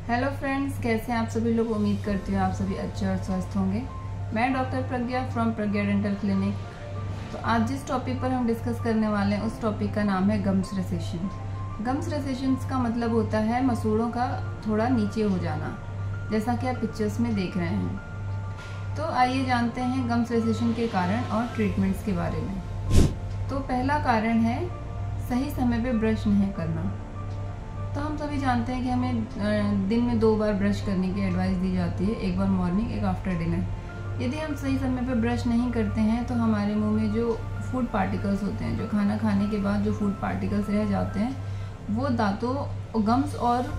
Hello friends, कैसे हैं आप सभी लोग। उम्मीद करती हूँ आप सभी अच्छे और स्वस्थ होंगे। मैं doctor Pragya from Pragya dental clinic. तो आज जिस टॉपिक पर हम डिस्कस करने वाले हैं उस टॉपिक का नाम है गम्स रेसेशन। गम्स रेसेशन का मतलब होता है मसूड़ों का थोड़ा नीचे हो जाना, जैसा कि आप पिक्चर्स में देख रहे हैं। तो आइए जानते हैं गम्स रेसेशन के कारण और ट्रीटमेंट्स के बारे में। तो पहला कारण है सही समय पे ब्रश नहीं करना। तो हम सभी जानते हैं कि हमें दिन में 2 बार ब्रश करने की एडवाइस दी जाती है, एक बार मॉर्निंग, एक आफ्टर डिनर। यदि हम सही समय पर ब्रश नहीं करते हैं तो हमारे मुंह में जो फूड पार्टिकल्स होते हैं, जो खाना खाने के बाद जो फूड पार्टिकल्स रह जाते हैं, वो दांतों गम्स और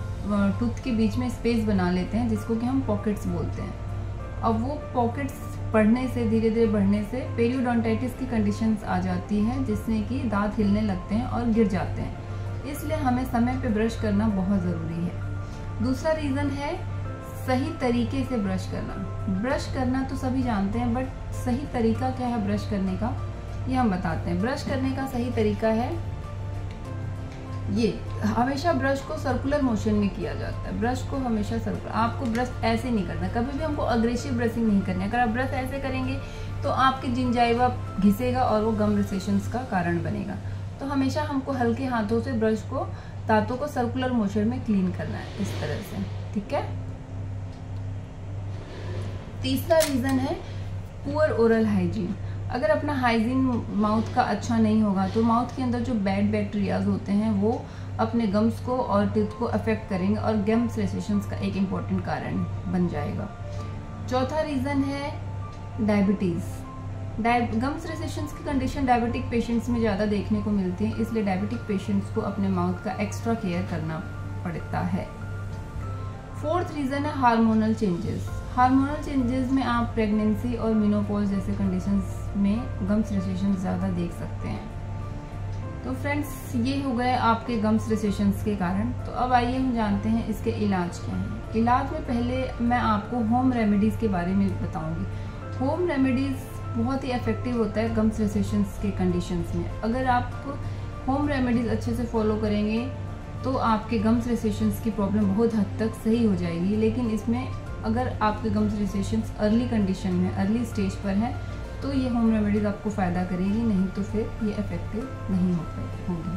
टूथ के बीच में स्पेस बना लेते हैं, जिसको कि हम पॉकेट्स बोलते हैं। अब वो पॉकेट्स बढ़ने से, धीरे धीरे बढ़ने से पेरियोडोंटाइटिस की कंडीशंस आ जाती है, जिससे कि दांत हिलने लगते हैं और गिर जाते हैं। इसलिए हमें समय पे ब्रश करना बहुत ज़रूरी है। दूसरा रीज़न है सही तरीके से ब्रश करना। ब्रश करना तो सभी जानते हैं, बट सही तरीका क्या है ब्रश करने का, ये हम बताते हैं। ब्रश करने का सही तरीका है ये, हमेशा ब्रश को सर्कुलर मोशन में किया जाता है। ब्रश को हमेशा सर्कुलर, आपको ब्रश ऐसे नहीं करना, कभी भी हमको अग्रेसिव ब्रशिंग नहीं करनी। अगर आप ब्रश ऐसे करेंगे तो आपकी जिंजाइवा घिसेगा और वो गम रिसेशंस का कारण बनेगा। तो हमेशा हमको हल्के हाथों से ब्रश को, दांतों को सर्कुलर मोशन में क्लीन करना है, इस तरह से, ठीक है। तीसरा रीजन है पुअर ओरल हाइजीन। अगर अपना हाइजीन माउथ का अच्छा नहीं होगा तो माउथ के अंदर जो बैड बैक्टीरियाज होते हैं वो अपने गम्स को और टीथ को अफेक्ट करेंगे और गम्स रेसेशंस का एक इम्पोर्टेंट कारण बन जाएगा। चौथा रीजन है डायबिटीज। गम्स रेसेशंस की कंडीशन डायबिटिक पेशेंट्स में ज़्यादा देखने को मिलती है, इसलिए डायबिटिक पेशेंट्स को अपने माउथ का एक्स्ट्रा केयर करना पड़ता है। फोर्थ रीज़न है हार्मोनल चेंजेस। हार्मोनल चेंजेस में आप प्रेगनेंसी और मेनोपॉज जैसे कंडीशंस में गम्स रेसेशंस ज़्यादा देख सकते हैं। तो फ्रेंड्स, ये हो गए आपके गम्स रेसेशंस के कारण। तो अब आइए हम जानते हैं इसके इलाज क्या हैं। इलाज में पहले मैं आपको होम रेमेडीज़ के बारे में बताऊँगी। होम रेमेडीज़ बहुत ही इफेक्टिव होता है गम्स रेसेशंस के कंडीशंस में। अगर आप होम रेमेडीज अच्छे से फॉलो करेंगे तो आपके गम्स रेसेशंस की प्रॉब्लम बहुत हद तक सही हो जाएगी। लेकिन इसमें अगर आपके गम्स रेसेशंस अर्ली कंडीशन में, अर्ली स्टेज पर है, तो ये होम रेमेडीज आपको फ़ायदा करेगी, नहीं तो फिर ये इफेक्टिव नहीं होगी।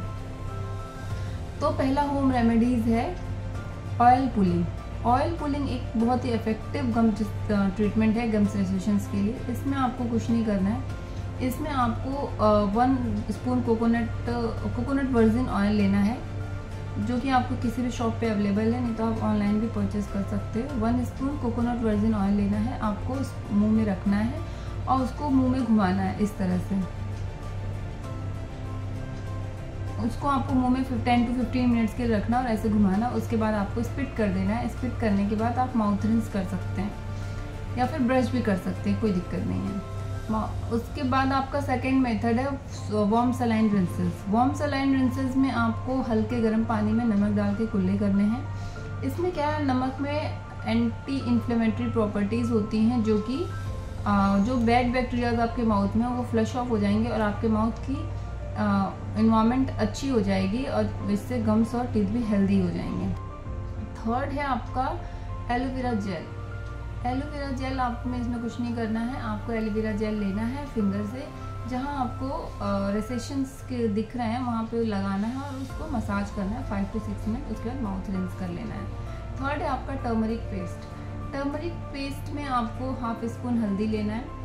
तो पहला होम रेमेडीज है ऑयल पुलिंग। ऑयल पुलिंग एक बहुत ही इफेक्टिव गम्स ट्रीटमेंट है गम्स रेसेशंस के लिए। इसमें आपको कुछ नहीं करना है। इसमें आपको 1 स्पून कोकोनट वर्जिन ऑयल लेना है, जो कि आपको किसी भी शॉप पे अवेलेबल है, नहीं तो आप ऑनलाइन भी परचेज कर सकते हो। 1 स्पून कोकोनट वर्जिन ऑयल लेना है, आपको मुंह में रखना है और उसको मुंह में घुमाना है इस तरह से। उसको आपको मुंह में 10 to 15 मिनट्स के लिए रखना और ऐसे घुमाना। उसके बाद आपको स्पिट कर देना है। स्पिट करने के बाद आप माउथ रिंस कर सकते हैं या फिर ब्रश भी कर सकते हैं, कोई दिक्कत नहीं है। उसके बाद आपका सेकेंड मेथड है warm saline rinses. Warm saline rinses में आपको हल्के गर्म पानी में नमक डाल के कुल्ले करने हैं। इसमें क्या है, नमक में एंटी इन्फ्लेमेटरी प्रॉपर्टीज़ होती हैं, जो कि जो बैड बैक्टीरियाज आपके माउथ में वो फ्लश ऑफ हो जाएंगे और आपके माउथ की इन्वायरमेंट अच्छी हो जाएगी और इससे गम्स और टीथ भी हेल्दी हो जाएंगे। थर्ड है आपका एलोवेरा जेल। एलोवेरा जेल आप में इसमें कुछ नहीं करना है, आपको एलोवेरा जेल लेना है फिंगर से, जहां आपको रेसेशंस के दिख रहे हैं वहां पे लगाना है और उसको मसाज करना है 5 to 6 मिनट। उसके बाद माउथ रिंस कर लेना है। थर्ड है आपका टर्मरिक पेस्ट। टर्मरिक पेस्ट में आपको 1/2 स्पून हल्दी लेना है,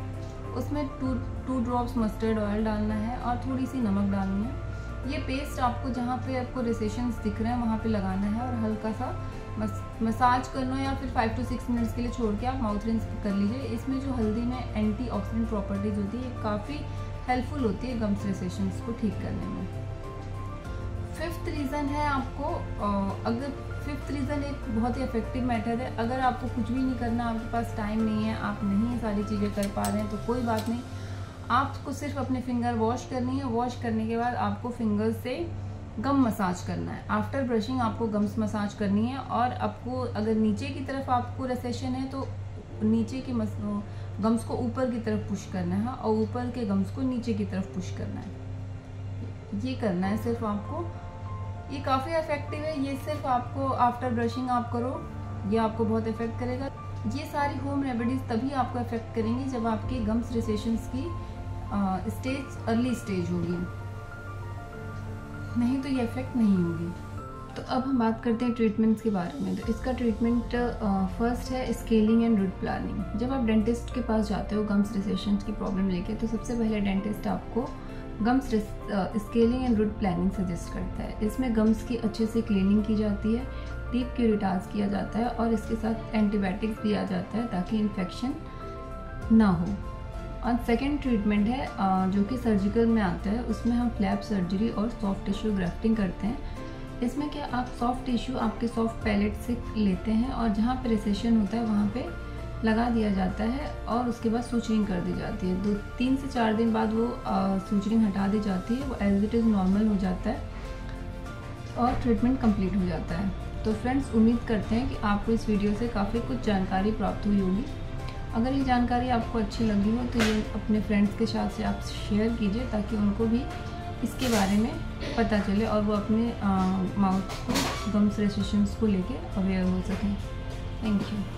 उसमें 2 ड्रॉप्स मस्टर्ड ऑयल डालना है और थोड़ी सी नमक डालनी है। ये पेस्ट आपको जहाँ पे आपको रेसेशंस दिख रहे हैं वहाँ पे लगाना है और हल्का सा मसाज करना, या फिर 5 to 6 मिनट्स के लिए छोड़ के आप माउथ रिंस कर लीजिए। इसमें जो हल्दी में एंटीऑक्सीडेंट प्रॉपर्टीज होती है, काफ़ी हेल्पफुल होती है गम्स रेसेशंस को ठीक करने में। फिफ्थ रीज़न है आपको, फिफ्थ रीज़न एक बहुत ही इफेक्टिव मेथड है। अगर आपको कुछ भी नहीं करना, आपके पास टाइम नहीं है, आप नहीं ये सारी चीज़ें कर पा रहे हैं, तो कोई बात नहीं, आपको सिर्फ अपने फिंगर वॉश करनी है। वॉश करने के बाद आपको फिंगर से गम मसाज करना है। आफ्टर ब्रशिंग आपको गम्स मसाज करनी है और आपको अगर नीचे की तरफ आपको रेसेशन है तो नीचे के गम्स को ऊपर की तरफ पुश करना है और ऊपर के गम्स को नीचे की तरफ पुश करना है। ये करना है सिर्फ आपको। ये काफ़ी इफेक्टिव है। ये सिर्फ आपको आफ्टर ब्रशिंग आप करो ये आपको बहुत इफेक्ट करेगा। ये सारी होम रेमेडीज तभी आपको इफेक्ट करेंगी जब आपके गम्स रिसेशंस की स्टेज अर्ली स्टेज होगी, नहीं तो ये इफेक्ट नहीं होगी। तो अब हम बात करते हैं ट्रीटमेंट्स के बारे में। तो इसका ट्रीटमेंट फर्स्ट है स्केलिंग एंड रूट प्लानिंग। जब आप डेंटिस्ट के पास जाते हो गम्स रिसेशंस की प्रॉब्लम लेके, तो सबसे पहले डेंटिस्ट आपको gums scaling and route planning suggest करता है। इसमें गम्स की अच्छे से क्लीनिंग की जाती है, डीप क्यूरिटाज किया जाता है और इसके साथ एंटीबायोटिक्स दिया जाता है ताकि इन्फेक्शन ना हो। और सेकेंड ट्रीटमेंट है जो कि सर्जिकल में आता है, उसमें हम फ्लैप सर्जरी और सॉफ्ट टिश्यू ग्राफ्टिंग करते हैं। इसमें क्या आप सॉफ्ट टिश्यू आपके सॉफ्ट पैलेट से लेते हैं और जहाँ पे रिसेशन होता है वहाँ पे लगा दिया जाता है और उसके बाद सूचरिंग कर दी जाती है। 3 से 4 दिन बाद वो सूचरिंग हटा दी जाती है, वो एज इट इज़ नॉर्मल हो जाता है और ट्रीटमेंट कंप्लीट हो जाता है। तो फ्रेंड्स, उम्मीद करते हैं कि आपको इस वीडियो से काफ़ी कुछ जानकारी प्राप्त हुई होगी। अगर ये जानकारी आपको अच्छी लगी हो तो ये अपने फ्रेंड्स के साथ से आप शेयर कीजिए ताकि उनको भी इसके बारे में पता चले और वो अपने माउथ को गम्स रिसेशंस को लेके अवेयर हो सकें। Thank you.